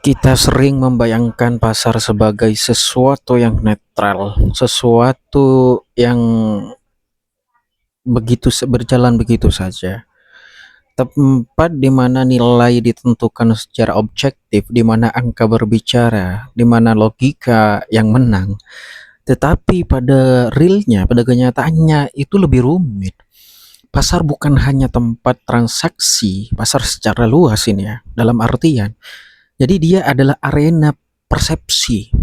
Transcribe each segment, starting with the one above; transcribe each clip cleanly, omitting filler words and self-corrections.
Kita sering membayangkan pasar sebagai sesuatu yang netral, sesuatu yang berjalan begitu saja. Tempat di mana nilai ditentukan secara objektif, di mana angka berbicara, di mana logika yang menang. Tetapi pada realnya, pada kenyataannya itu lebih rumit. Pasar bukan hanya tempat transaksi, pasar secara luas ini ya, dalam artian. Jadi dia adalah arena persepsi.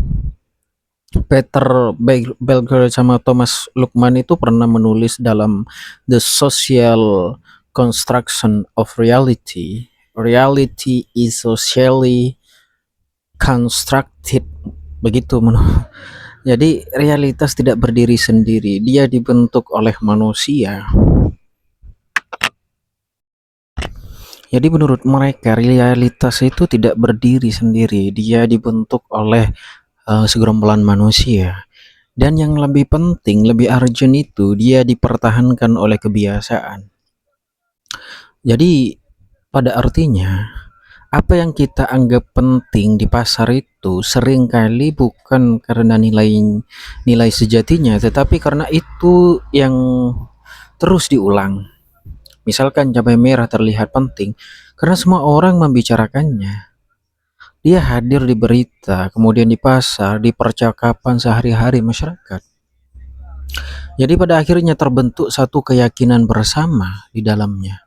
Belger sama Thomas Lukman itu pernah menulis dalam The Social Construction of Reality. Reality is socially constructed. Begitu menurut. Jadi realitas tidak berdiri sendiri, dia dibentuk oleh manusia. Jadi menurut mereka realitas itu tidak berdiri sendiri, dia dibentuk oleh segerombolan manusia. Dan yang lebih penting, lebih urgent itu dia dipertahankan oleh kebiasaan. Jadi pada artinya apa yang kita anggap penting di pasar itu seringkali bukan karena nilai sejatinya, tetapi karena itu yang terus diulang. Misalkan cabai merah terlihat penting karena semua orang membicarakannya. Dia hadir di berita, kemudian di pasar, di percakapan sehari-hari masyarakat. Jadi pada akhirnya terbentuk satu keyakinan bersama di dalamnya.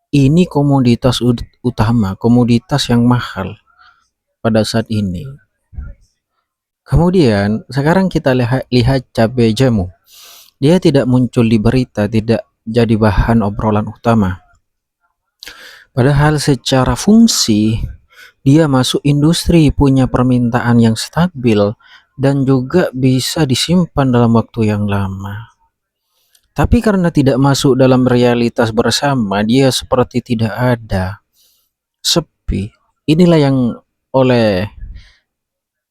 Ini komoditas utama, komoditas yang mahal pada saat ini. Kemudian sekarang kita lihat cabai jamu. Dia tidak muncul di berita, tidak jadi bahan obrolan utama. Padahal secara fungsi dia masuk industri, punya permintaan yang stabil dan juga bisa disimpan dalam waktu yang lama. Tapi karena tidak masuk dalam realitas bersama, dia seperti tidak ada, sepi. Inilah yang oleh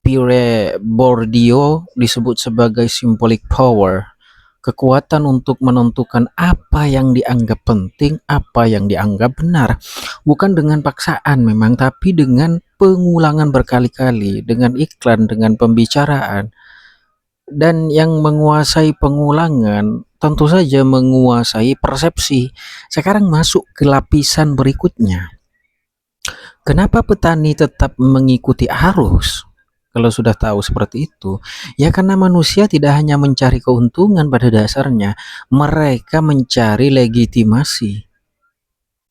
Pierre Bourdieu disebut sebagai symbolic power, kekuatan untuk menentukan apa yang dianggap penting, apa yang dianggap benar. Bukan dengan paksaan memang, tapi dengan pengulangan berkali-kali, dengan iklan, dengan pembicaraan. Dan yang menguasai pengulangan tentu saja menguasai persepsi. Sekarang masuk ke lapisan berikutnya. Kenapa petani tetap mengikuti arus? Kalau sudah tahu seperti itu, ya karena manusia tidak hanya mencari keuntungan pada dasarnya, mereka mencari legitimasi.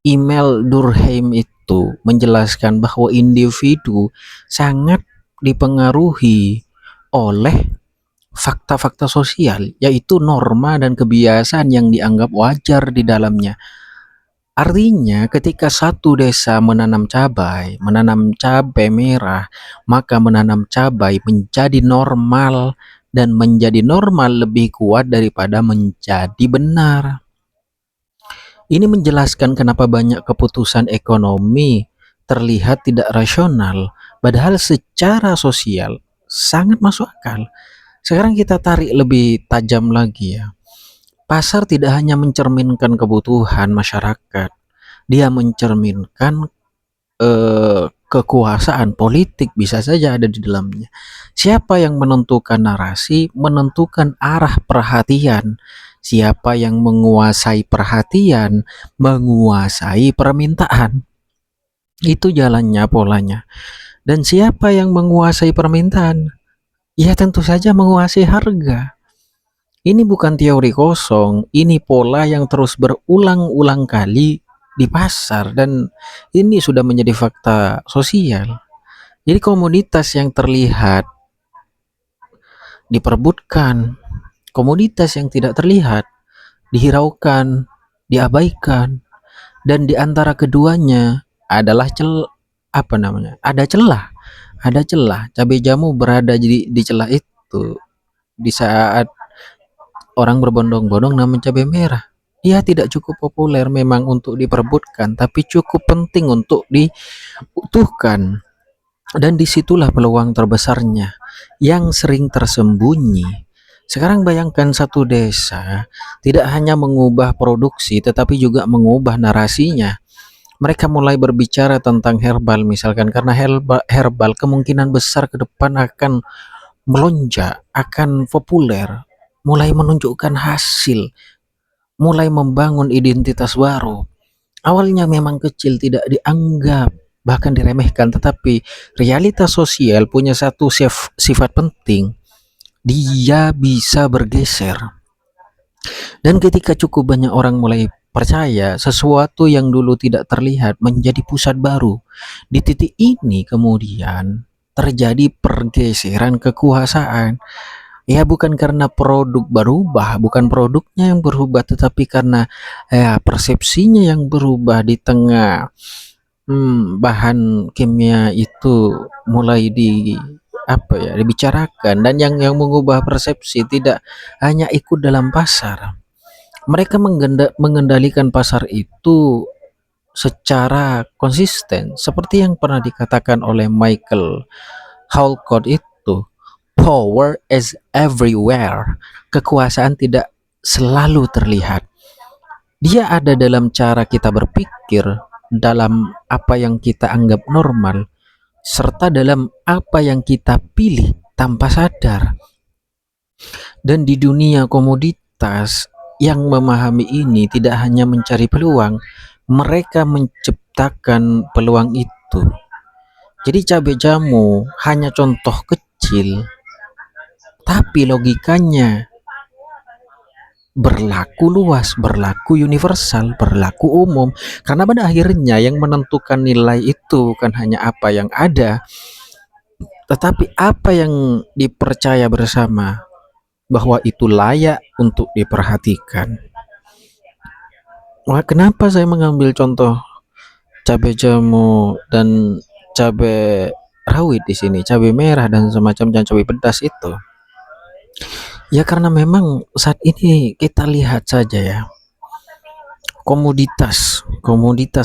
Email Durkheim itu menjelaskan bahwa individu sangat dipengaruhi oleh fakta-fakta sosial, yaitu norma dan kebiasaan yang dianggap wajar di dalamnya. Artinya ketika satu desa menanam cabai merah, maka menanam cabai menjadi normal dan menjadi normal lebih kuat daripada menjadi benar. Ini menjelaskan kenapa banyak keputusan ekonomi terlihat tidak rasional, padahal secara sosial sangat masuk akal. Sekarang kita tarik lebih tajam lagi ya. Pasar tidak hanya mencerminkan kebutuhan masyarakat, dia mencerminkan kekuasaan politik bisa saja ada di dalamnya. Siapa yang menentukan narasi, menentukan arah perhatian. Siapa yang menguasai perhatian, menguasai permintaan. Itu jalannya, polanya. Dan siapa yang menguasai permintaan? Ya tentu saja menguasai harga. Ini bukan teori kosong, ini pola yang terus berulang-ulang kali di pasar dan ini sudah menjadi fakta sosial. Jadi komoditas yang terlihat diperebutkan, komoditas yang tidak terlihat dihiraukan, diabaikan, dan di antara keduanya adalah ada celah. Ada celah. Cabai jamu berada di celah itu di saat orang berbondong-bondong nama cabai merah. Dia tidak cukup populer memang untuk diperebutkan, tapi cukup penting untuk diutuhkan. Dan disitulah peluang terbesarnya yang sering tersembunyi. Sekarang bayangkan satu desa tidak hanya mengubah produksi, tetapi juga mengubah narasinya. Mereka mulai berbicara tentang herbal misalkan, karena herbal kemungkinan besar ke depan akan melonjak, akan populer, mulai menunjukkan hasil, mulai membangun identitas baru. Awalnya memang kecil, tidak dianggap, bahkan diremehkan, tetapi realitas sosial punya satu sifat penting, dia bisa bergeser. Dan ketika cukup banyak orang mulai percaya, sesuatu yang dulu tidak terlihat menjadi pusat baru. Di titik ini kemudian terjadi pergeseran kekuasaan. Ya, bukan karena produk berubah, bukan produknya yang berubah, tetapi karena persepsinya yang berubah di tengah bahan kimia itu mulai dibicarakan, dan yang mengubah persepsi tidak hanya ikut dalam pasar. Mereka mengendalikan pasar itu secara konsisten, seperti yang pernah dikatakan oleh Michael Hallcott itu, power is everywhere. Kekuasaan tidak selalu terlihat. Dia ada dalam cara kita berpikir, dalam apa yang kita anggap normal, serta dalam apa yang kita pilih tanpa sadar. Dan di dunia komoditas, yang memahami ini tidak hanya mencari peluang, mereka menciptakan peluang itu. Jadi cabai jamu hanya contoh kecil, tapi logikanya berlaku luas, berlaku universal, berlaku umum. Karena pada akhirnya yang menentukan nilai itu bukan hanya apa yang ada, tetapi apa yang dipercaya bersama bahwa itu layak untuk diperhatikan. Wah, kenapa saya mengambil contoh cabai jamu dan cabai rawit di sini, cabai merah dan semacamnya, cabai pedas itu? Ya karena memang saat ini kita lihat saja ya, komoditas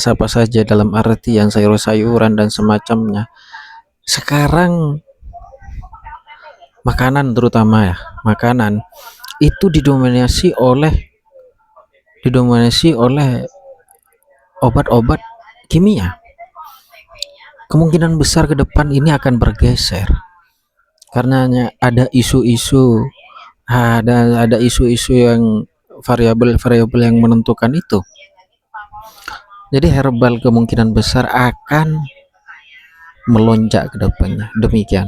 apa saja dalam artian sayur-sayuran dan semacamnya. Sekarang makanan, terutama ya, makanan itu didominasi oleh obat-obat kimia. Kemungkinan besar ke depan ini akan bergeser karena ada isu-isu yang variabel-variabel yang menentukan itu. Jadi herbal kemungkinan besar akan melonjak ke depannya. Demikian.